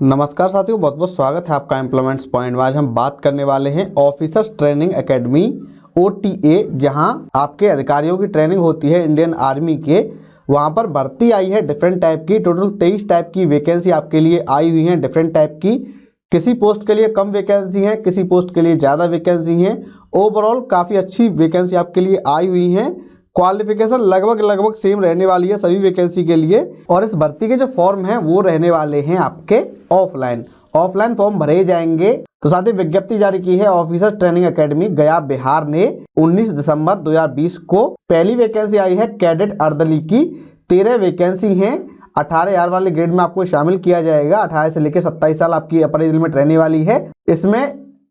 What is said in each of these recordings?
नमस्कार साथियों, बहुत बहुत स्वागत है आपका एम्प्लॉयमेंट्स पॉइंट में। आज हम बात करने वाले हैं ऑफिसर्स ट्रेनिंग एकेडमी OTA, जहां आपके अधिकारियों की ट्रेनिंग होती है इंडियन आर्मी के। वहां पर भर्ती आई है डिफरेंट टाइप की। टोटल 23 टाइप की वैकेंसी आपके लिए आई हुई है डिफरेंट टाइप की। किसी पोस्ट के लिए कम वैकेंसी है, किसी पोस्ट के लिए ज़्यादा वैकेंसी है। ओवरऑल काफ़ी अच्छी वैकेंसी आपके लिए आई हुई है। क्वालिफिकेशन लगभग सेम रहने वाली है सभी वैकेंसी के लिए। और इस भर्ती के जो फॉर्म हैं वो रहने वाले हैं आपके ऑफलाइन फॉर्म भरे जाएंगे। तो साथ ही विज्ञप्ति जारी की है officer training academy Gaya Bihar ने 19 दिसंबर 2020 को। पहली वैकेंसी आई है कैडेट अर्दली की। 13 वैकेंसी हैं। 18,000 वाले ग्रेड में आपको शामिल किया जाएगा। 18 से लेकर 27 साल आपकी अपर एज लिमिट रहने वाली है। इसमें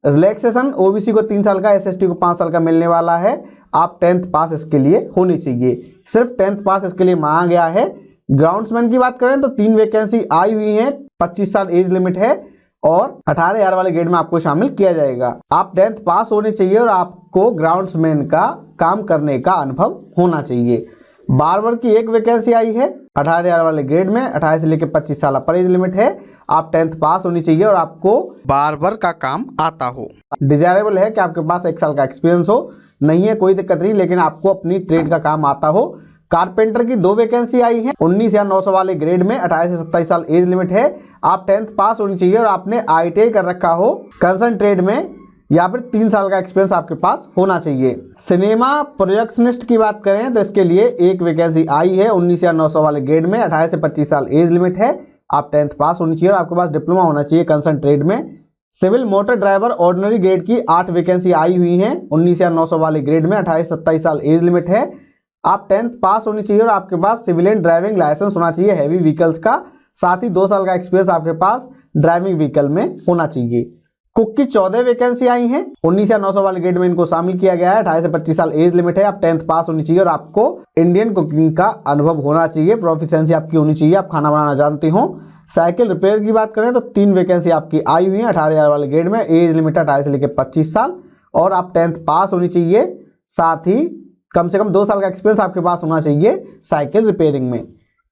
रिलैक्सेशन ओबीसी को 3 साल का, SST को 5 साल का मिलने वाला है। आप 10th पास इसके लिए होनी चाहिए, सिर्फ 10th पास इसके लिए मांगा गया है। ग्राउंड्समैन की बात करें तो 3 वैकेंसी आई हुई है। 25 साल एज लिमिट है और 18,000 वाले ग्रेड में आपको शामिल किया जाएगा। आप 10th पास होने चाहिए और आपको ग्राउंड्समैन का काम करने का अनुभव होना चाहिए। बारबर की 1 वैकेंसी आई है 18,000 वाले ग्रेड में। 18 से लेकर 25 साल अपर एज लिमिट है। आप 10th पास होनी चाहिए और आपको बारबर का काम आता हो। डिजायरेबल है कि आपके पास 1 साल का एक्सपीरियंस हो, नहीं है कोई दिक्कत नहीं, लेकिन आपको अपनी ट्रेड का काम आता हो। कारपेंटर की 2 वैकेंसी आई है 19,900 वाले ग्रेड में। 18 से 27 साल एज लिमिट है। आप 10th पास होनी चाहिए और आपने ITI कर रखा हो कंसर्न ट्रेड में, या फिर 3 साल का एक्सपीरियंस आपके पास होना चाहिए। सिनेमा प्रोजेक्शनिस्ट की बात करें तो इसके लिए 1 वैकेंसी आई है 19,900 वाले ग्रेड में। 18 से 25 साल एज लिमिट है। आप 10th पास होनी चाहिए और आपके पास डिप्लोमा होना चाहिए कंसर्न ट्रेड में। Civil motor driver ordinary grade की 8 वैकेंसी आई हुई हैं 19,900 वाले ग्रेड में। 28 से 27 साल एज लिमिट है। आप 10th पास होनी चाहिए और आपके पास सिविलियन ड्राइविंग लाइसेंस होना चाहिए हैवी व्हीकल्स का। साथ ही 2 साल का एक्सपीरियंस आपके पास ड्राइविंग व्हीकल में होना चाहिए। कुक की 14 वैकेंसी आई हैं 19,900 वाले ग्रेड में, इनको शामिल किया गया है। 28 से 25 साल एज लिमिट है। आप 10th पास होनी चाहिए और आपको इंडियन कुकिंग का अनुभव होना चाहिए, प्रोफिशिएंसी आपकी होनी चाहिए, आप खाना बनाना जानते हो। साइकिल रिपेयर की बात करें तो 3 वैकेंसी आपकी आई हुई है 18,000 वाले ग्रेड में। एज लिमिट है 28 से लेकर 25 साल और आप 10th पास होनी चाहिए। साथ ही कम से कम 2 साल का एक्सपीरियंस आपके पास होना चाहिए साइकिल रिपेयरिंग में।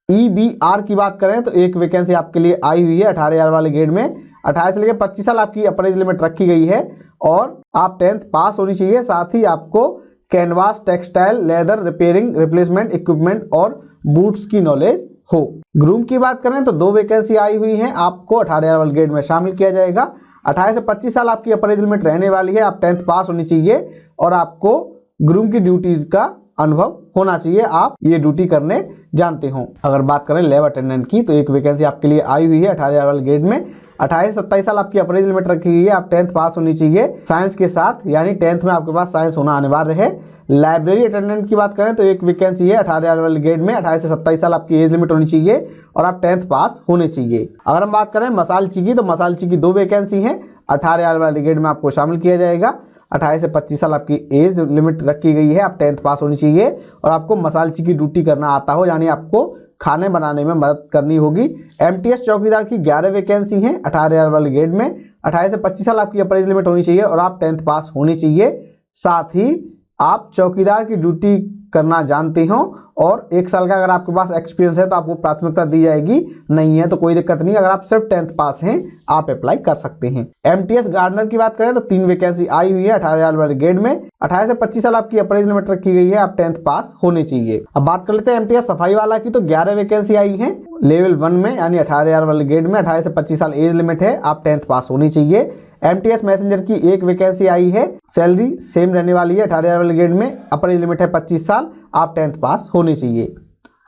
EBR की बात करें तो 1 वैकेंसी आपके लिए आई हुई है 18,000 वाले ग्रेड में। 28 से लेकर 25 साल आपकी अपर एज लिमिट रखी गई है और आप 10th पास होनी चाहिए। साथ ही आपको canvas, textile, leather repairing, replacement equipment और बूट्स की नॉलेज हो। ग्रूम की बात करें तो 2 वैकेंसी आई हुई हैं, आपको 18,000 वाले ग्रेड में शामिल किया जाएगा। 28 से 25 साल आपकी अपर एज लिमिट रहने वाली है। आप 10th पास होनी चाहिए और आपको ग्रूम की ड्यूटीज का अनुभव होना चाहिए, आप ये ड्यूटी करने जानते हो। अगर बात करें लैब अटेंडेंट की तो 1 वैकेंसी आपके लिए आई हुई है 18,000 वाले ग्रेड में। 28 से 27 साल आपकी अपर एज लिमिट रखी गई है। आप 10th पास होनी चाहिए साइंस के साथ, यानी 10th में आपके पास साइंस होना अनिवार्य है। लाइब्रेरी अटेंडेंट की बात करें तो 1 वैकेंसी है 18,000 वाले ग्रेड में। 28 से 27 साल आपकी एज लिमिट होनी चाहिए और आप 10th पास होने चाहिए। अगर हम बात करें मसालची की तो मसालची की 2 वैकेंसी हैं 18,000 वाले ग्रेड में, आपको शामिल किया जाएगा। 28 से 25 साल आपकी एज लिमिट रखी गई है। आप 10th पास होनी चाहिए और आपको मसालची की ड्यूटी करना आता हो, यानी आपको खाने बनाने में मदद करनी होगी। MTS चौकीदार की 11 वैकेंसी हैं 18,000 वाले ग्रेड में। 28 से 25 साल आपकी अपर एज लिमिट होनी चाहिए और आप 10th पास होनी चाहिए। साथ ही आप चौकीदार की ड्यूटी करना जानते हो और 1 साल का अगर आपके पास एक्सपीरियंस है तो आपको प्राथमिकता दी जाएगी, नहीं है तो कोई दिक्कत नहीं। अगर आप सिर्फ 10th पास हैं आप अप्लाई कर सकते हैं। MTS गार्डनर की बात करें तो 3 वैकेंसी आई हुई है 18,000 वाले ग्रेड में। 28 से 25 साल आपकी अपर एज लिमिट रखी गई है। आप 10th पास होने चाहिए। अब बात कर लेते हैं MTS सफाई वाला की तो 11 वैकेंसी आई है लेवल 1 में, यानी 18,000 वाले ग्रेड में। 28 से 25 साल एज लिमिट है। आप 10th पास होनी चाहिए। MTS मैसेंजर की 1 वैकेंसी आई है, सैलरी सेम रहने वाली है 18,000 वाले ग्रेड में। अपर एज लिमिट है 25 साल। आप 10th पास होने चाहिए।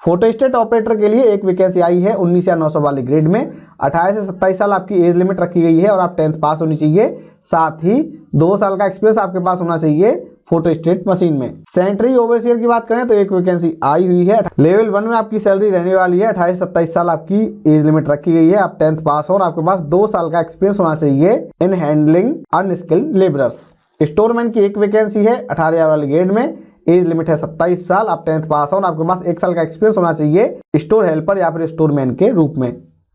फोटोस्टेट ऑपरेटर के लिए 1 वैकेंसी आई है 19,900 वाले ग्रेड में। 28 से 27 साल आपकी एज लिमिट रखी गई है और आप 10th पास होनी चाहिए। साथ ही 2 साल का एक्सपीरियंस आपके पास होना चाहिए फोटोस्टेट मशीन में। सैनिटरी ओवरसियर की बात करें तो 1 वैकेंसी आई हुई है। लेवल 1 में आपकी सैलरी रहने वाली है। 28 से 27 साल आपकी एज लिमिट रखी गई है। आप 10th पास हो और आपके पास 2 साल का एक्सपीरियंस होना चाहिए in handling unskilled labourers. Storeman की 1 वैकेंसी है 18,000 वाले ग्रेड में। एज लिमिट है 27 साल। आप 10th पास हो और आपके पास 1 साल का एक्सपीरियंस होना चाहिए स्टोर हेल्पर या फिर स्टोरमैन के रूप में।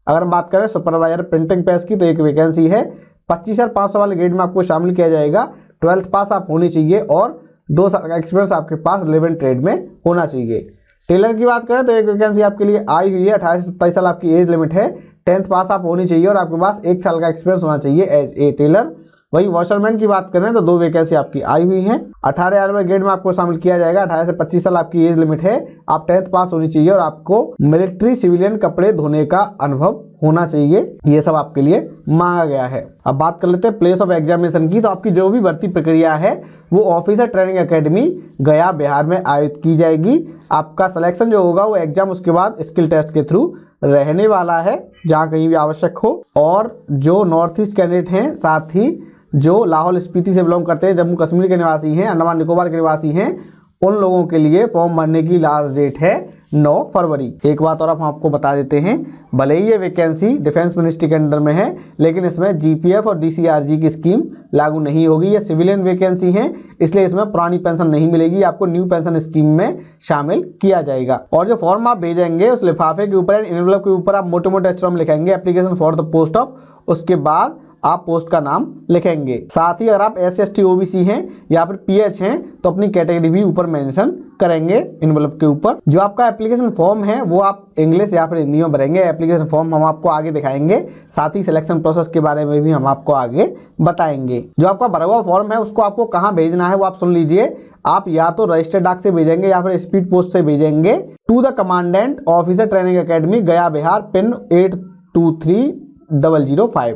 अगर हम बात करें सुपरवाइजर प्रिंटिंग प्रेस की तो 1 वैकेंसी है 25,500 वाले ग्रेड में, आपको शामिल किया जाएगा। 12th पास आप होनी चाहिए और 2 साल का एक्सपीरियंस आपके पास रिलेवेंट ट्रेड में होना चाहिए। टेलर की बात करें तो 1 वैकेंसी आपके लिए आई हुई है 28 से 27 साल आपकी एज लिमिट है। 10th पास आप होनी चाहिए और आपके पास 1 साल का एक्सपीरियंस होना चाहिए एज ए टेलर। वही वॉशरमैन की बात करें तो 2 वैकेंसी आपकी आई हुई हैं। 18,000 रुपये ग्रेड में आपको शामिल किया जाएगा। 18 से 25 साल आपकी एज लिमिट है। आप 10th पास होनी चाहिए और आपको मिलिट्री सिविलियन कपड़े धोने का अनुभव होना चाहिए। ये सब आपके लिए मांगा गया है। अब बात कर लेते हैं प्लेस ऑफ एग्जामिनेशन की। तो आपकी जो भी भर्ती प्रक्रिया है वो officer training academy Gaya Bihar में आयोजित की जाएगी। आपका सिलेक्शन जो होगा वो एग्जाम उसके बाद स्किल टेस्ट के थ्रू रहने वाला है, जहां कहीं भी आवश्यक हो। और जो नॉर्थ ईस्ट कैंडिडेट हैं, साथ ही जो लाहौल स्पीति से बिलोंग करते हैं, जम्मू कश्मीर के निवासी हैं, अंडमान निकोबार के निवासी हैं, उन लोगों के लिए फॉर्म भरने की लास्ट डेट है 9 फरवरी। एक बात और हम आपको बता देते हैं, भले ही ये वैकेंसी डिफेंस मिनिस्ट्री के अंडर में है, लेकिन इसमें जीपीएफ और डीसीआरजी की स्कीम लागू नहीं होगी। ये सिविलियन वैकेंसी है, इसलिए इसमें पुरानी पेंशन नहीं मिलेगी, आपको न्यू पेंशन स्कीम में शामिल किया जाएगा। और जो फॉर्म आप भेजेंगे उस लिफाफे के ऊपर, एनवेलप के ऊपर आप मोटे मोटे अक्षरों में लिखेंगे application for the post of, उसके बाद आप पोस्ट का नाम लिखेंगे। साथ ही अगर आप SC/ST OBC हैं या फिर PH हैं तो अपनी कैटेगरी भी ऊपर मेंशन करेंगे एनवेलप के ऊपर। जो आपका एप्लीकेशन फॉर्म है वो आप इंग्लिश या फिर हिंदी में भरेंगे। एप्लीकेशन फॉर्म हम आपको आगे दिखाएंगे, साथ ही सिलेक्शन प्रोसेस के बारे में भी हम आपको आगे बताएंगे। जो आपका भरा हुआ फॉर्म है उसको आपको कहाँ भेजना है वो आप सुन लीजिए। आप या तो रजिस्टर्ड डाक से भेजेंगे या फिर स्पीड पोस्ट से भेजेंगे to the commandant officer training academy Gaya Bihar, pin 823005।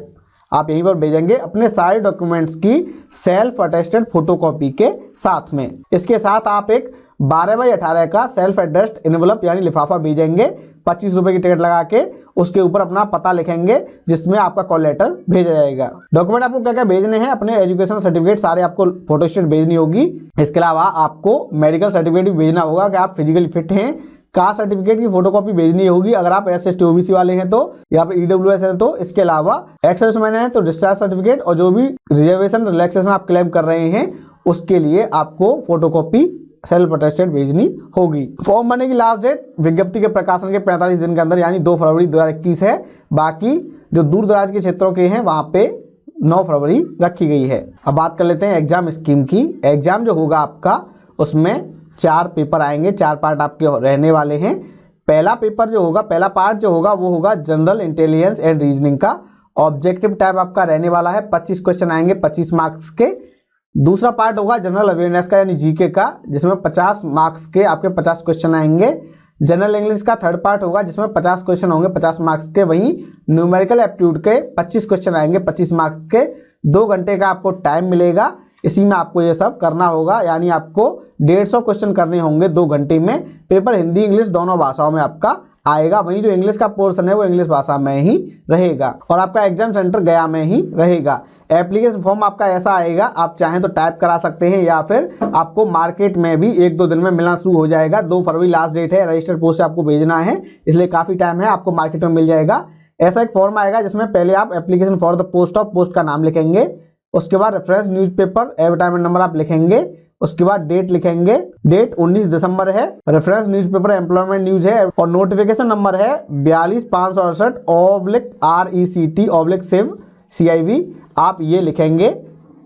आप यहीं पर भेजेंगे अपने सारे डॉक्यूमेंट्स की सेल्फ अटेस्टेड फोटोकॉपी के साथ में। इसके साथ आप एक 12x18 का सेल्फ एड्रेस्ड एनवेलप यानी लिफाफा भेजेंगे 25 रुपए की टिकट लगा के। उसके ऊपर अपना पता लिखेंगे जिसमें आपका कॉल लेटर भेजा जाएगा। डॉक्यूमेंट आपको क्या क्या भेजने हैं, अपने एजुकेशन सर्टिफिकेट सारे आपको फोटोस्टेट भेजनी होगी। इसके अलावा आपको मेडिकल सर्टिफिकेट भी भेजना होगा कि आप फिजिकली फिट हैं। कास्ट सर्टिफिकेट की फोटोकॉपी भेजनी होगी अगर आप SC/ST OBC वाले हैं तो, या फिर EWS हैं तो। इसके अलावा एक्स-सर्विसमैन हैं तो डिस्चार्ज सर्टिफिकेट, और जो भी रिजर्वेशन रिलैक्सेशन आप क्लेम कर रहे हैं उसके लिए आपको फोटोकॉपी सेल्फ अटेस्टेड भेजनी होगी। फॉर्म भरने की लास्ट डेट विज्ञप्ति के प्रकाशन के 45 दिन के अंदर यानी 2 फरवरी 2021 है। बाकी जो दूर दराज के क्षेत्रों के हैं वहां पे 9 फरवरी रखी गई है। अब बात कर लेते हैं एग्जाम स्कीम की। एग्जाम जो होगा आपका उसमें 4 पेपर आएंगे, 4 पार्ट आपके रहने वाले हैं। पहला पेपर जो होगा, पहला पार्ट जो होगा वो होगा जनरल इंटेलिजेंस एंड रीजनिंग का। ऑब्जेक्टिव टाइप आपका रहने वाला है, 25 क्वेश्चन आएंगे 25 मार्क्स के। दूसरा पार्ट होगा जनरल अवेयरनेस का यानी जीके का, जिसमें 50 मार्क्स के आपके 50 क्वेश्चन आएंगे। जनरल इंग्लिश का थर्ड पार्ट होगा जिसमें 50 क्वेश्चन होंगे 50 मार्क्स के। वहीं न्यूमेरिकल एप्टीट्यूड के 25 क्वेश्चन आएंगे 25 मार्क्स के। 2 घंटे का आपको टाइम मिलेगा, इसी में आपको ये सब करना होगा, यानी आपको 150 क्वेश्चन करने होंगे 2 घंटे में। पेपर हिंदी इंग्लिश दोनों भाषाओं में आपका आएगा। वहीं जो इंग्लिश का पोर्शन है वो इंग्लिश भाषा में ही रहेगा और आपका एग्जाम सेंटर गया में ही रहेगा। एप्लीकेशन फॉर्म आपका ऐसा आएगा, आप चाहें तो टाइप करा सकते हैं या फिर आपको मार्केट में भी 1-2 दिन में मिलना शुरू हो जाएगा। 2 फरवरी लास्ट डेट है, रजिस्टर्ड पोस्ट से आपको भेजना है, इसलिए काफी टाइम है, आपको मार्केट में मिल जाएगा। ऐसा एक फॉर्म आएगा जिसमें पहले आप application for the post of post का नाम लिखेंगे, उसके बाद रेफरेंस न्यूज़पेपर एडवर्टाइजमेंट नंबर आप लिखेंगे, उसके बाद डेट लिखेंगे, डेट 19 दिसंबर है, रेफरेंस न्यूज़पेपर एम्प्लॉयमेंट न्यूज है और नोटिफिकेशन नंबर है 42568/RECT/SIV CIV। आप ये लिखेंगे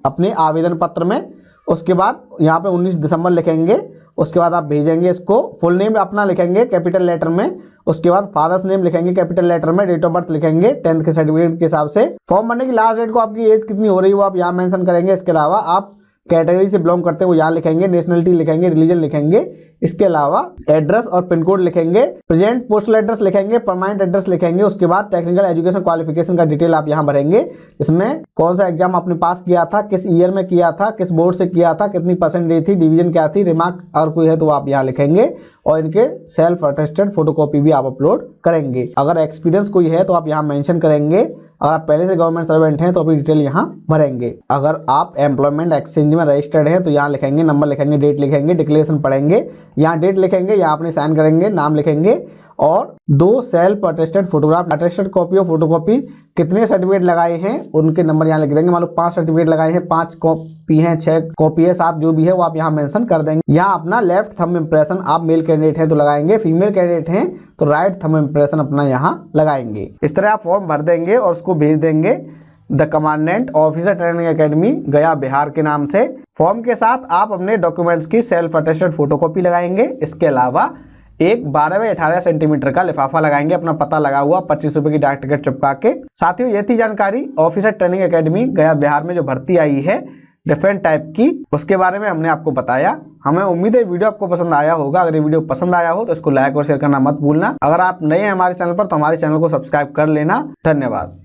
अपने आवेदन पत्र में। उसके बाद यहाँ पे 19 दिसंबर लिखेंगे, उसके बाद आप भेजेंगे इसको। फुल नेम अपना लिखेंगे कैपिटल लेटर में, उसके बाद फादर्स नेम लिखेंगे कैपिटल लेटर में, डेट ऑफ बर्थ लिखेंगे 10th के सर्टिफिकेट के हिसाब से। फॉर्म भरने की लास्ट डेट को आपकी एज कितनी हो रही है वो आप यहाँ मेंशन करेंगे। इसके अलावा आप कैटेगरी से बिलोंग करते हैं वो यहाँ लिखेंगे, नेशनलिटी लिखेंगे, रिलीजन लिखेंगे। इसके अलावा एड्रेस और पिन कोड लिखेंगे, प्रेजेंट पोस्टल एड्रेस लिखेंगे, परमानेंट एड्रेस लिखेंगे। उसके बाद टेक्निकल एजुकेशन क्वालिफिकेशन का डिटेल आप यहाँ भरेंगे, इसमें कौन सा एग्जाम आपने पास किया था, किस ईयर में किया था, किस बोर्ड से किया था, कितनी परसेंटेज थी, डिवीजन क्या थी, रिमार्क और कोई है तो आप यहाँ लिखेंगे और इनके सेल्फ अटेस्टेड फोटोकॉपी भी आप अपलोड करेंगे। अगर एक्सपीरियंस कोई है तो आप यहाँ मेंशन करेंगे। अगर आप पहले से गवर्नमेंट सर्वेंट हैं तो अपनी डिटेल यहाँ भरेंगे। अगर आप एम्प्लॉयमेंट एक्सचेंज में रजिस्टर्ड हैं तो यहाँ लिखेंगे, नंबर लिखेंगे, डेट लिखेंगे, डिक्लेरेशन पढ़ेंगे, यहाँ डेट लिखेंगे, यहाँ अपने साइन करेंगे, नाम लिखेंगे और 2 self attested photograph, attested copy और फोटोकॉपी कितने सर्टिफिकेट लगाए हैं उनके नंबर यहाँ लिख देंगे। मान लो 5 सर्टिफिकेट लगाए हैं, 5 कॉपी हैं, 6 कॉपी है, 7 जो भी है वो आप यहाँ मेंशन कर देंगे। यहाँ अपना लेफ्ट थंब इंप्रेशन, आप मेल कैंडिडेट हैं तो लगाएंगे, फीमेल कैंडिडेट हैं तो राइट थंब इंप्रेशन अपना यहाँ लगाएंगे। इस तरह आप फॉर्म भर देंगे और उसको भेज देंगे the commandant officer training academy Gaya Bihar के नाम से। फॉर्म के साथ आप अपने डॉक्यूमेंट्स की सेल्फ अटेस्टेड फोटोकॉपी लगाएंगे। इसके अलावा एक 12 बाई 18 सेंटीमीटर का लिफाफा लगाएंगे, अपना पता लगा हुआ 25 रुपए की डाक टिकट चिपका के। साथियों ये थी जानकारी officer training academy Gaya Bihar में जो भर्ती आई है डिफरेंट टाइप की, उसके बारे में हमने आपको बताया। हमें उम्मीद है वीडियो आपको पसंद आया होगा। अगर ये वीडियो पसंद आया हो तो इसको लाइक और शेयर करना मत भूलना। अगर आप नए हैं हमारे चैनल पर तो हमारे चैनल को सब्सक्राइब कर लेना। धन्यवाद।